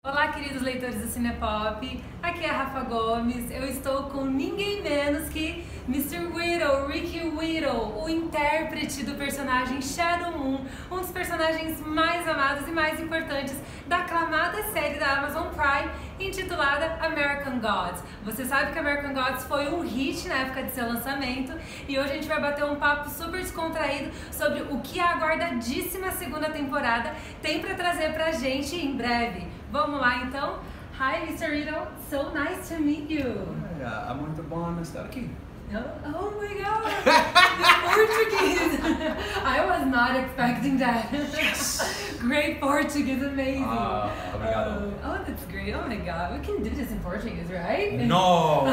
Olá, queridos leitores do Cinepop, aqui é a Rafa Gomes. Eu estou com ninguém menos que Mr. Whittle, Ricky Whittle, o intérprete do personagem Shadow Moon, um dos personagens mais amados e mais importantes da aclamada série da Amazon Prime, intitulada American Gods. Você sabe que American Gods foi um hit na época de seu lançamento e hoje a gente vai bater um papo super descontraído sobre o que a aguardadíssima segunda temporada tem para trazer pra gente em breve. Vamos lá então? Hi, Mr. Whittle. So nice to meet you. É muito bom estar aqui. Oh my God! Portuguese! I was not expecting that. Yes! Great Portuguese, amazing. Obrigado. Oh, that's great. Oh my God, we can do this in Portuguese, right? No!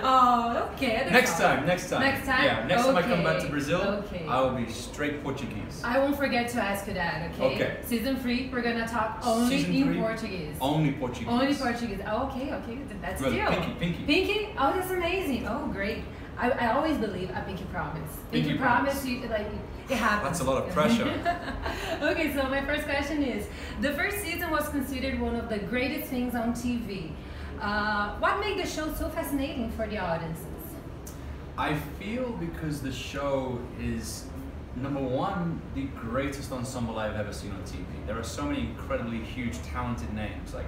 Oh, okay. Next time. Next time? Yeah, next time I come back to Brazil, Okay. I will be straight Portuguese. I won't forget to ask you that, okay? Okay. Season 3, we're gonna talk only Season in 3, Portuguese. Only Portuguese. Only Portuguese. Oh, okay, that's Well, deal. Pinky. Pinky? Oh, that's amazing. Oh, great. I always believe a pinky promise. Pinky promise, it happens. That's a lot of pressure. Okay, so my first question is, the first season was considered one of the greatest things on TV. What made the show so fascinating for the audiences? I feel because the show is, number one, the greatest ensemble I've ever seen on TV. There are so many incredibly huge, talented names, like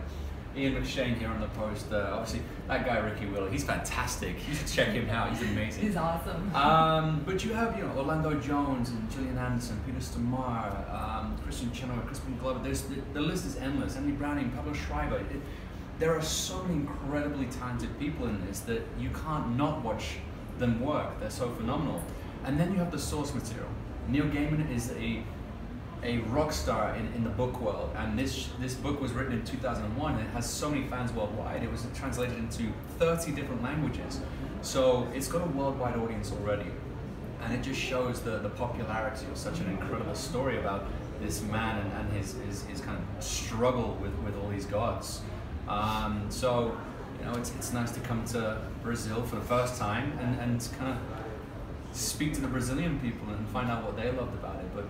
Ian McShane here on the poster. Obviously, that guy Ricky Whittle, he's fantastic. You should check him out. He's amazing. He's awesome. But you have, Orlando Jones and Gillian Anderson, Peter Stormare, Christian Chenoweth, Crispin Glover. The list is endless. Emily Browning, Pablo Schreiber. There are so many incredibly talented people in this that you can't not watch them work. They're so phenomenal. And then you have the source material. Neil Gaiman is a rock star in the book world, and this book was written in 2001 and it has so many fans worldwide. It was translated into 30 different languages, so it's got a worldwide audience already, and it just shows the popularity of such an incredible story about this man and his kind of struggle with all these gods. So it's nice to come to Brazil for the first time and kind of speak to the Brazilian people and find out what they loved about it, but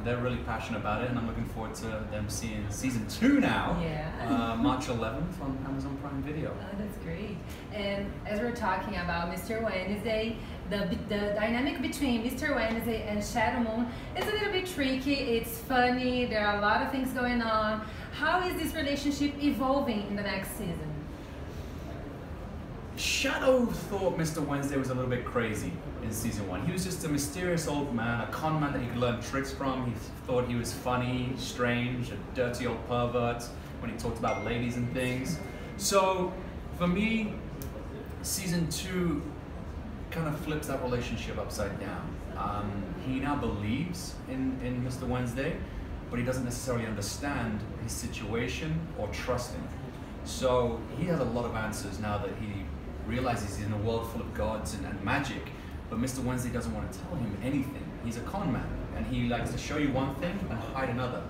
they're really passionate about it, and I'm looking forward to them seeing season 2 now. Yeah. March 11th on Amazon Prime Video. Oh, that's great. And as we're talking about Mr. Wednesday, the dynamic between Mr. Wednesday and Shadow Moon is a little bit tricky. It's funny. There are a lot of things going on. How is this relationship evolving in the next season? Shadow thought Mr. Wednesday was a little bit crazy in season 1. He was just a mysterious old man, a con man that he could learn tricks from. He thought he was funny, strange, a dirty old pervert when he talked about ladies and things. So for me, season 2 kind of flips that relationship upside down. He now believes in Mr. Wednesday, but he doesn't necessarily understand his situation or trust him. So he has a lot of answers now that he realizes he's in a world full of gods and magic, but Mr. Wednesday doesn't want to tell him anything. He's a con man, and he likes to show you one thing and hide another.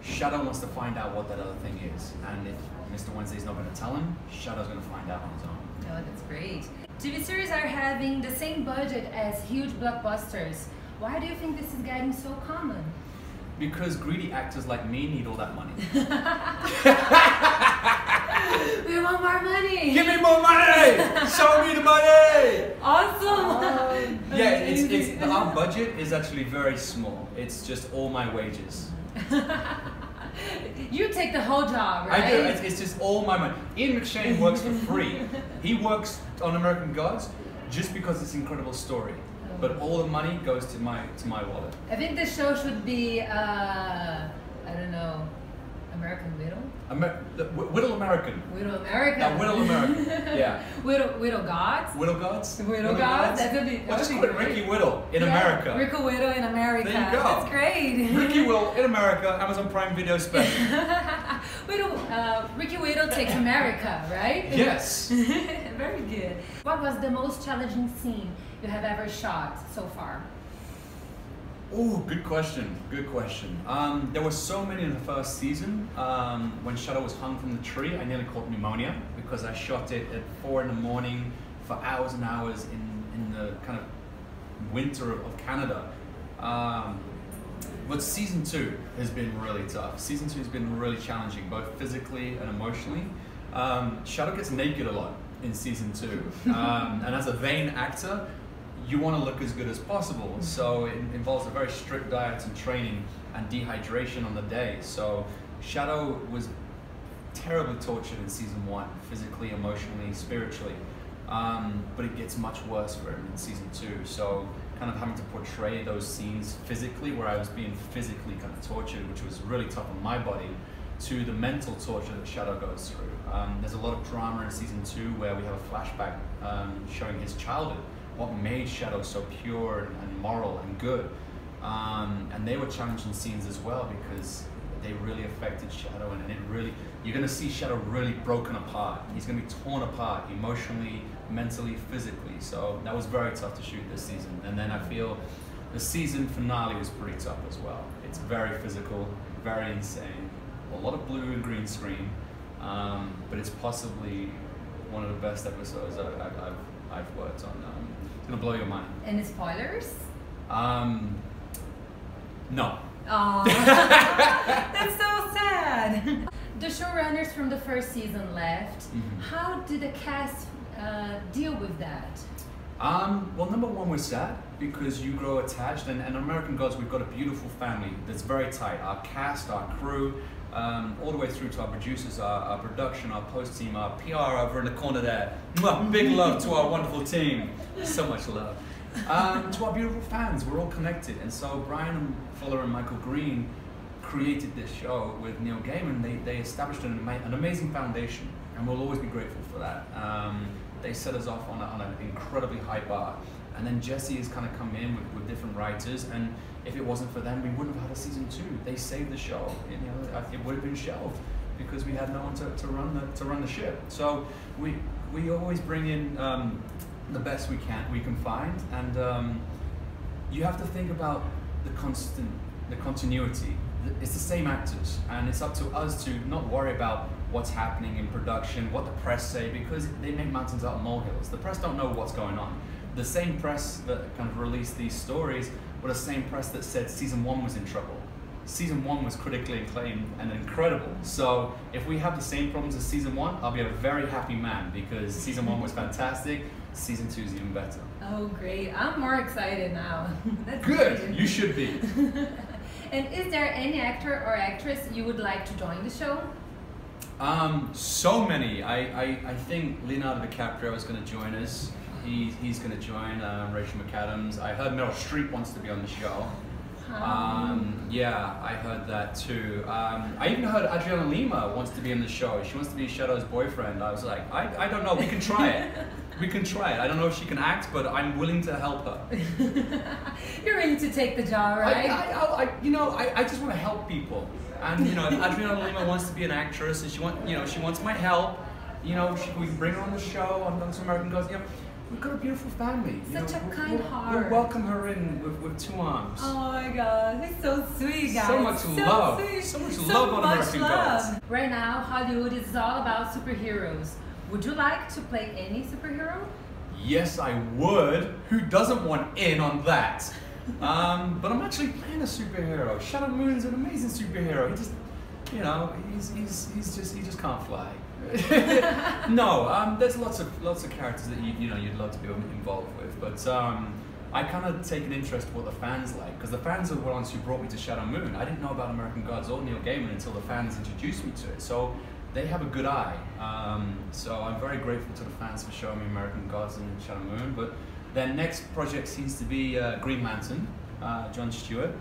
Shadow wants to find out what that other thing is, and if Mr. Wednesday's not going to tell him, Shadow's going to find out on his own. Oh, that's great. TV series are having the same budget as huge blockbusters. Why do you think this is getting so common? Because greedy actors like me need all that money. We want more money! Give me more money! Show me the money! Awesome! Yeah, our budget is actually very small. It's just all my wages. You take the whole job, right? I do. It's just all my money. Ian McShane works for free. He works on American Gods just because it's an incredible story. But all the money goes to my wallet. I think the show should be, I don't know, American Whittle? Whittle American. Whittle American. Whittle American. Yeah. Whittle Gods. Whittle Gods. Whittle Gods. That would be. Well, just put Ricky Whittle in America. Ricky Whittle in America. There you go. That's great. Ricky Whittle in America. Amazon Prime Video special. Ricky Whittle takes America, right? Yes. Very good. What was the most challenging scene you have ever shot so far? Oh, good question. Good question. There were so many in the first season. When Shadow was hung from the tree, I nearly caught pneumonia because I shot it at 4 in the morning for hours and hours in the kind of winter of Canada. But season 2 has been really tough. Season 2 has been really challenging, both physically and emotionally. Shadow gets naked a lot in season 2. And as a vain actor, you want to look as good as possible. So it involves a very strict diet and training and dehydration on the day. So Shadow was terribly tortured in season 1, physically, emotionally, spiritually. But it gets much worse for him in season 2. So kind of having to portray those scenes physically, where I was being physically kind of tortured, which was really tough on my body, to the mental torture that Shadow goes through. There's a lot of drama in season 2 where we have a flashback showing his childhood, what made Shadow so pure and moral and good. And they were challenging scenes as well because they really affected Shadow, and it really, you're going to see Shadow really broken apart. He's going to be torn apart emotionally, mentally, physically. So that was very tough to shoot this season. And then I feel the season finale was pretty tough as well. It's very physical, very insane, a lot of blue and green screen, but it's possibly one of the best episodes I've worked on. It's going to blow your mind. Any spoilers? No. Oh, that's so sad. The showrunners from the first season left. Mm-hmm. How did the cast deal with that? Well, number one, we're sad because you grow attached, and American Gods, we've got a beautiful family that's very tight. Our cast, our crew, all the way through to our producers, our production, our post team, our PR over in the corner there. Mwah, big love to our wonderful team. So much love. To our beautiful fans, we're all connected. And so Brian Fuller and Michael Green created this show with Neil Gaiman. They established an amazing foundation, and we'll always be grateful for that. They set us off on an incredibly high bar. And then Jesse has kind of come in with different writers, and if it wasn't for them, we wouldn't have had a season 2. They saved the show. You know, it would have been shelved because we had no one to run the ship. So we always bring in the best we can find, and you have to think about the continuity. It's the same actors, and it's up to us to not worry about what's happening in production, what the press say, because they make mountains out of molehills. The press don't know what's going on. The same press that kind of released these stories were the same press that said season 1 was in trouble. Season 1 was critically acclaimed and incredible. So if we have the same problems as season 1, I'll be a very happy man because season 1 was fantastic. Season 2 is even better. Oh, great. I'm more excited now. That's good. Great. You should be. And is there any actor or actress you would like to join the show? So many. I think Leonardo DiCaprio is going to join us. He's going to join Rachel McAdams. I heard Meryl Streep wants to be on the show. Yeah, I heard that too. I even heard Adriana Lima wants to be in the show. She wants to be Shadow's boyfriend. I was like, I don't know. We can try it. We can try it. I don't know if she can act, but I'm willing to help her. You're ready to take the job, right? I just want to help people. And Adriana Lima wants to be an actress, and she wants my help. We can bring her on the show on some American Gods. We've got a beautiful family. Such a kind heart. We'll welcome her in with 2 arms. Oh my God, he's so sweet, guys. So much love. Sweet. So much love on American Gods. Right now, Hollywood is all about superheroes. Would you like to play any superhero? Yes, I would. Who doesn't want in on that? But I'm actually playing a superhero. Shadow Moon's an amazing superhero. He just, he just can't fly. No, there's lots of characters that you'd love to be involved with, but I kind of take an interest in what the fans like, because the fans are the ones who brought me to Shadow Moon. I didn't know about American Gods or Neil Gaiman until the fans introduced me to it, so they have a good eye. So I'm very grateful to the fans for showing me American Gods and Shadow Moon. But their next project seems to be Green Lantern, John Stewart,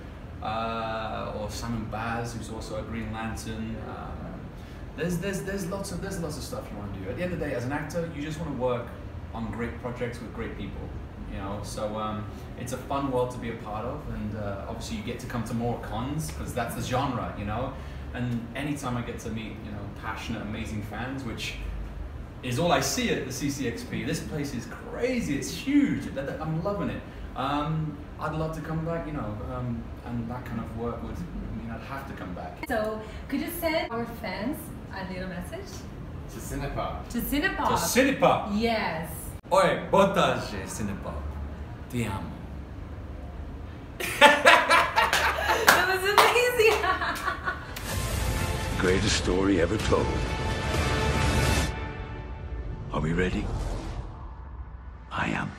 or Simon Baz, who's also a Green Lantern. There's lots of stuff you want to do. At the end of the day, as an actor, you just want to work on great projects with great people. So it's a fun world to be a part of, and obviously you get to come to more cons because that's the genre, And anytime I get to meet, passionate, amazing fans, which is all I see at the CCXP. This place is crazy. It's huge. I'm loving it. I'd love to come back, and that kind of work would mean I'd have to come back. So, could you send our fans a little message? To Cinepop. To Cinepop. To Cinepop. Yes. Oi, boa tarde, Cinepop. Te amo. That was greatest story ever told. Are we ready? I am.